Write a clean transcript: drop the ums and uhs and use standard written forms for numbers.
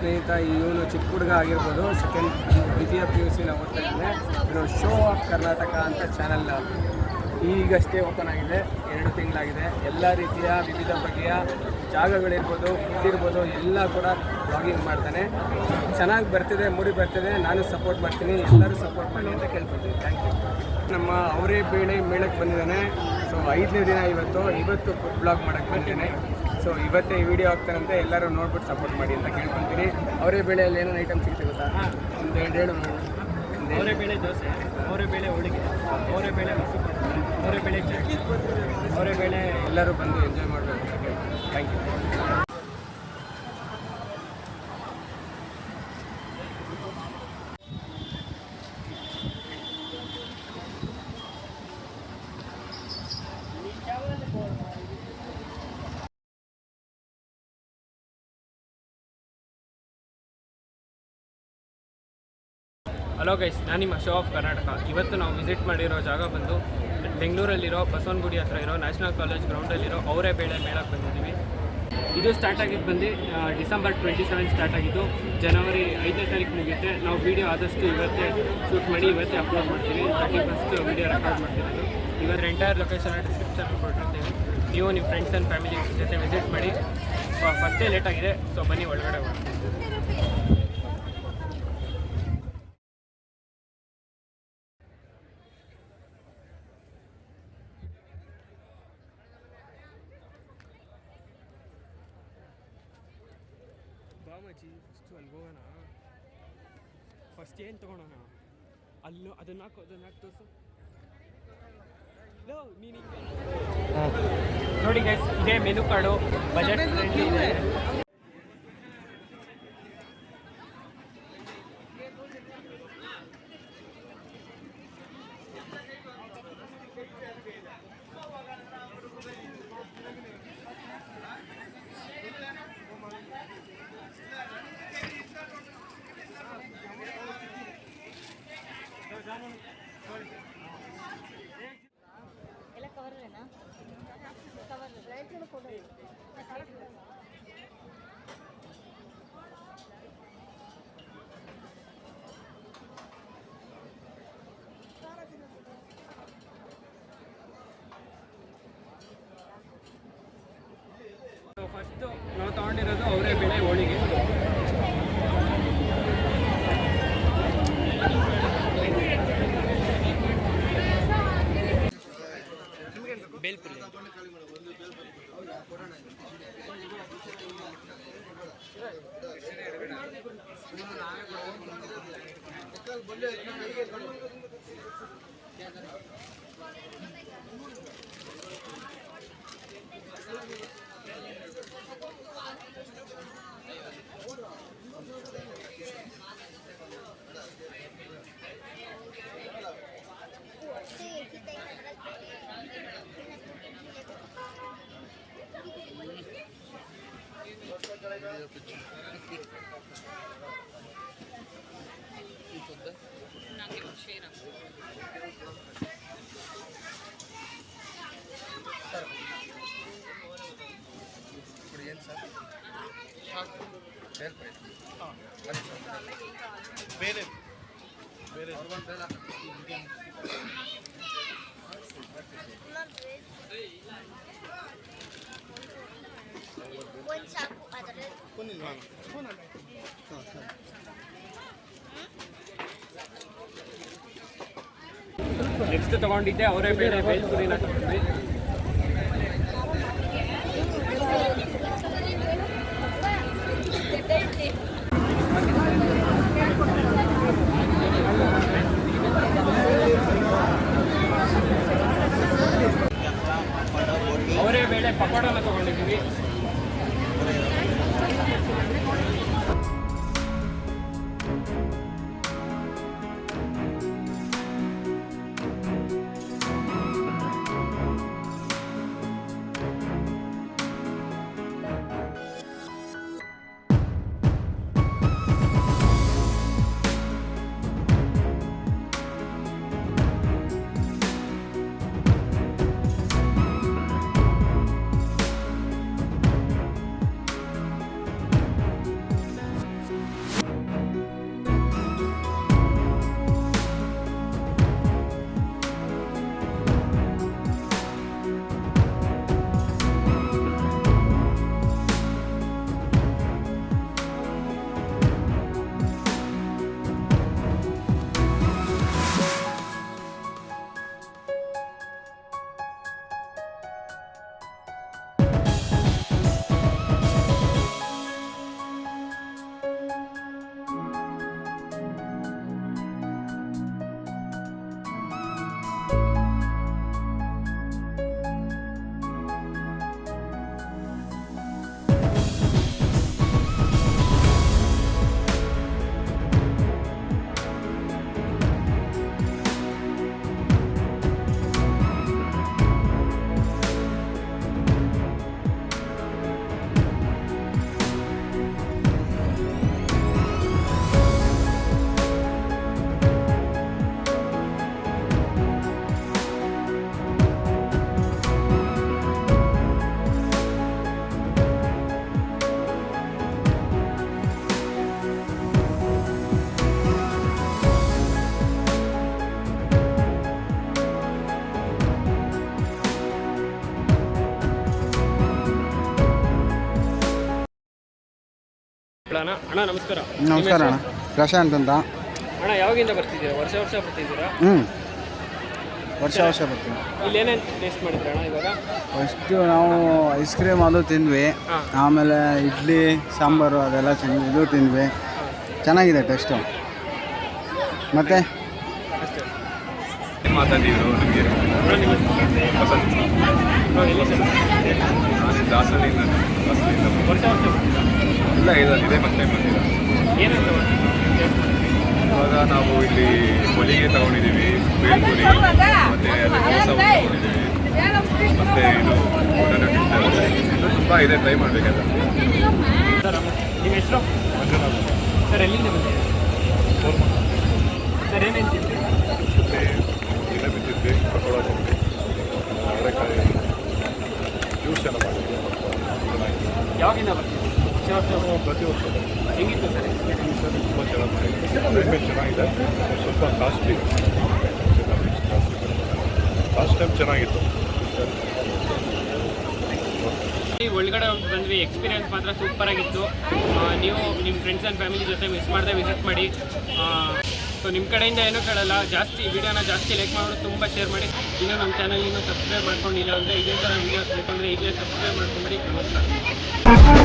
ಸ್ನೇಹಿತ ಇವನು ಚಿಕ್ಕ ಹುಡುಗ ಆಗಿರ್ಬೋದು, ಸೆಕೆಂಡ್ ದ್ವಿತೀಯ PUC ಓದ್ತಾ ಇದ್ದಾನೆ. ಇವನು ಶೋ ಆಫ್ ಕರ್ನಾಟಕ ಅಂತ ಚಾನಲ್ ಈಗಷ್ಟೇ ಓಪನ್ ಆಗಿದೆ, 2 ತಿಂಗಳಾಗಿದೆ. ಎಲ್ಲ ರೀತಿಯ ವಿವಿಧ ಬಗೆಯ ಜಾಗಗಳಿರ್ಬೋದು, ಫುಡ್ ಇರ್ಬೋದು, ಎಲ್ಲ ಕೂಡ ಬ್ಲಾಗಿಂಗ್ ಮಾಡ್ತಾನೆ. ಚೆನ್ನಾಗಿ ಬರ್ತಿದೆ, ಮೂಡಿ ಬರ್ತಿದೆ. ನಾನು ಸಪೋರ್ಟ್ ಮಾಡ್ತೀನಿ, ಎಲ್ಲರೂ ಸಪೋರ್ಟ್ ಮಾಡಿ ಅಂತ ಕೇಳ್ಕೊಳ್ತೀನಿ. Thank you. ನಮ್ಮ ಅವರೇ ಬೇಳೆ ಮೇಳಕ್ಕೆ ಬಂದಿದ್ದಾನೆ. ಸೊ 5ನೇ ದಿನ ಇವತ್ತು ಫುಡ್ ಬ್ಲಾಗ್ ಮಾಡೋಕ್ಕೆ ಬಂದಿದ್ದೇನೆ. ಸೊ ಇವತ್ತೇ ಈ ವಿಡಿಯೋ ಆಗ್ತಾನಂತೆ, ಎಲ್ಲರೂ ನೋಡ್ಬಿಟ್ಟು ಸಪೋರ್ಟ್ ಮಾಡಿ ಅಂತ ಕೇಳ್ಕೊತೀನಿ. ಅವರೇ ಬೇಳೆಯಲ್ಲಿ ಏನೇನು ಐಟಮ್ ಸಿಗುತ್ತೆ ಗೊತ್ತಾ? ಒಂದು ಹೇಳು. ಅವರೇ ಬೇಳೆ ದೋಸೆ, ಅವರೇ ಬೇಳೆ ಹೋಳಿಗೆ, ಅವರೇ ಬೇಳೆ ಮಸೂರು, ಅವರೇ ಬೇಳೆ ಚಟ್ನಿ, ಅವರೇ ಬೇಳೆ. ಎಲ್ಲರೂ ಬಂದು ಎಂಜಾಯ್ ಮಾಡಬೇಕು ಅಂತ ಕೇಳ್ತೀನಿ. Thank you. ಹಲೋ ಗೈಸ್, ನಾನು ನಿಮ್ಮ ಶೋ ಆಫ್ ಕರ್ನಾಟಕ. ಇವತ್ತು ನಾವು ವಿಸಿಟ್ ಮಾಡಿರೋ ಜಾಗ ಬಂದು ಬೆಂಗಳೂರಲ್ಲಿರೋ ಬಸವನಗುಡಿ ಹತ್ರ ಇರೋ ನ್ಯಾಷನಲ್ ಕಾಲೇಜ್ ಗ್ರೌಂಡಲ್ಲಿರೋ ಅವರೇ ಬೇಳೆ ಮೇಳಕ್ಕೆ ಬಂದಿದ್ದೀವಿ. ಇದು ಸ್ಟಾರ್ಟ್ ಆಗಿದ್ದು ಬಂದು ಡಿಸೆಂಬರ್ 27 ಸ್ಟಾರ್ಟ್ ಆಗಿದ್ದು, ಜನವರಿ 5ನೇ ತಾರೀಕು ಮುಗಿಯುತ್ತೆ. ನಾವು ವೀಡಿಯೋ ಆದಷ್ಟು ಇವತ್ತೇ ಶೂಟ್ ಮಾಡಿ ಇವತ್ತೇ ಅಪ್ಲೋಡ್ ಮಾಡ್ತೀವಿ. 31st ವೀಡಿಯೋ ರೆಕಾರ್ಡ್ ಮಾಡ್ತಿರೋದು. ಇವತ್ತು ಎಂಟೈರ್ ಲೊಕೇಶನ್ ಡಿಸ್ಕ್ರಿಪ್ಷನ್ ಕೊಟ್ಟಿರ್ತೀವಿ. ನೀವು ನಿಮ್ಮ ಫ್ರೆಂಡ್ಸ್ ಆ್ಯಂಡ್ ಫ್ಯಾಮಿಲಿ ಜೊತೆ ವಿಸಿಟ್ ಮಾಡಿ. ಫಸ್ಟೇ ಲೇಟ್ ಆಗಿದೆ, ಸೊ ಬನ್ನಿ ಒಳಗಡೆ ಹೋಗೋಣ. ಬಾಮಜಿ ಫಸ್ಟು ಅಲ್ಲಿ ಹೋಗೋಣ. ಫಸ್ಟ್ ಏನು ತೊಗೊಳೋಣ? ಅಲ್ಲೂ ಅದನ್ನು ಹಾಕು ತೋರಿಸು. ನೀನು ನೋಡಿ ಗೈಸ್, ಇದೇ ಮೆನು ಕಾರ್ಡು, ಬಜೆಟ್ ಫ್ರೆಂಡ್ಲಿ ಇದೆ. ಎಲ್ಲ ಕವರ್ಲೇನಾ? ಕವರ್ ರೈತರು ಕೊಡೋದು. ಫಸ್ಟು ನಾವು ತೊಗೊಂಡಿರೋದು ಅವರೇ ಬೇಳೆ ಹೋಳಿಗೆ. ಬೇಲ್ಪುರಿ ಬೇರೆ ಬೇರೆ ಒಂದು ಸಾಕು ಅದರಲ್ಲಿ. ನೆಕ್ಸ್ಟ್ ತೊಗೊಂಡಿದ್ದೆ ಅವರೇ ಬೇಳೆ ಬೇಲ್ಪುರಿನ ತೊಗೊಂಡ್ವಿ. ಅವರೇ ಬೇಳೆ ಪಕೋಡನ ತೊಗೊಂಡಿದ್ದೀವಿ. ಮಾತಾಡೋಣ. ಅಣ್ಣ ನಮಸ್ಕಾರ. ನಮಸ್ಕಾರ ಅಣ್ಣ, ಪ್ರಶಾಂತ್ ಅಂತ. ಅಣ್ಣ ಯಾವಾಗಿಂದ ಬರ್ತಿದ್ದೀರಾ? ವರ್ಷ ಬರ್ತಿದ್ದೀರಾ? ವರ್ಷ ಬರ್ತೀವಿ. ಇಲ್ಲಿ ಏನೇನು ಟೇಸ್ಟ್ ಮಾಡಿದ್ರಿ ಅಣ್ಣ ಇವಾಗ? ಫಸ್ಟು ನಾವು ಐಸ್ ಕ್ರೀಮ್ ಅದು ತಿಂದ್ವಿ, ಆಮೇಲೆ ಇಡ್ಲಿ ಸಾಂಬಾರು ಅದೆಲ್ಲ ಇದು ತಿಂದ್ವಿ. ಚೆನ್ನಾಗಿದೆ ಟೇಸ್ಟು. ಮತ್ತೆ ಅಷ್ಟೇ ಮಾತಾಡಿದ್ರು ನಿಮಗೆ ದಾಸಹಳ್ಳಿಯಿಂದ ವರ್ಷ ಇಲ್ಲ ಇದೇ ಮತ್ತೆ ಬಂದಿಲ್ಲ. ಏನಂತ ಇವಾಗ ನಾವು ಇಲ್ಲಿ ಹೊಲಿಗೆ ತಗೊಂಡಿದ್ದೀವಿ, ಬೇಲ್ಪುರಿ ಮತ್ತು ದೋಸೆ ತಗೊಂಡಿದ್ದೀವಿ, ಮತ್ತು ಇದು ಇನ್ನೂ ತುಂಬ ಇದೆ, ಟ್ರೈ ಮಾಡಬೇಕಲ್ಲ. ಸರ್ ನಿಮ್ಮ ಹೆಸರು? ಸರ್ ಎಲ್ಲಿಂದ ಬಂದಿದ್ದೀರಾ? ಸರ್ ಏನೇನು ತಿಂತೀರಿ? ಇಲ್ಲ ಬಿದ್ದಿದ್ವಿ, ಪಕೋಡ ತಿಂದ್ವಿ, ಅವರೆಕಾಯಿ ಜ್ಯೂಸ್ ಎಲ್ಲ ಮಾಡಿದ್ವಿ. ಯಾವಾಗಿಂದ ಬರ್ತೀವಿ? ಪ್ರತಿ ವರ್ಷ ಹೆಂಗಿತ್ತು ಸರ್ ಎಕ್ಸ್ಪೀರಿಯನ್ಸ್? ತುಂಬ ಚೆನ್ನಾಗಿದೆ, ಕ್ಲೈಮೇಟ್ ಚೆನ್ನಾಗಿದೆ, ಸ್ವಲ್ಪ ಕಾಸ್ಟ್ಲಿ. ಲಾಸ್ಟ್ ಟೈಮ್ ಚೆನ್ನಾಗಿತ್ತು. ಒಳಗಡೆ ಬಂದ್ವಿ, ಎಕ್ಸ್ಪೀರಿಯನ್ಸ್ ಮಾತ್ರ ಸೂಪರ್ ಆಗಿತ್ತು. ನೀವು ನಿಮ್ಮ ಫ್ರೆಂಡ್ಸ್ ಆ್ಯಂಡ್ ಫ್ಯಾಮಿಲಿ ಜೊತೆ ಮಿಸ್ ಮಾಡದೆ ವಿಸಿಟ್ ಮಾಡಿ. ಸೊ ನಿಮ್ಮ ಕಡೆಯಿಂದ ಏನೂ ಕೇಳಲ್ಲ, ಜಾಸ್ತಿ ವಿಡಿಯೋನ ಜಾಸ್ತಿ ಲೈಕ್ ಮಾಡೋದು, ತುಂಬ ಶೇರ್ ಮಾಡಿ. ಇನ್ನೂ ನಮ್ಮ ಚಾನಲ್ ಇನ್ನೂ ಸಬ್ಸ್ಕ್ರೈಬ್ ಮಾಡ್ಕೊಂಡಿಲ್ಲ ಅಂದರೆ ಇದೇ ಥರ ವೀಡಿಯೋಸ್ ಬೇಕಂದರೆ ಈಗಲೇ ಸಬ್ಸ್ಕ್ರೈಬ್ ಮಾಡ್ಕೊಂಬಿಡಿ. ನಮಸ್ಕಾರ.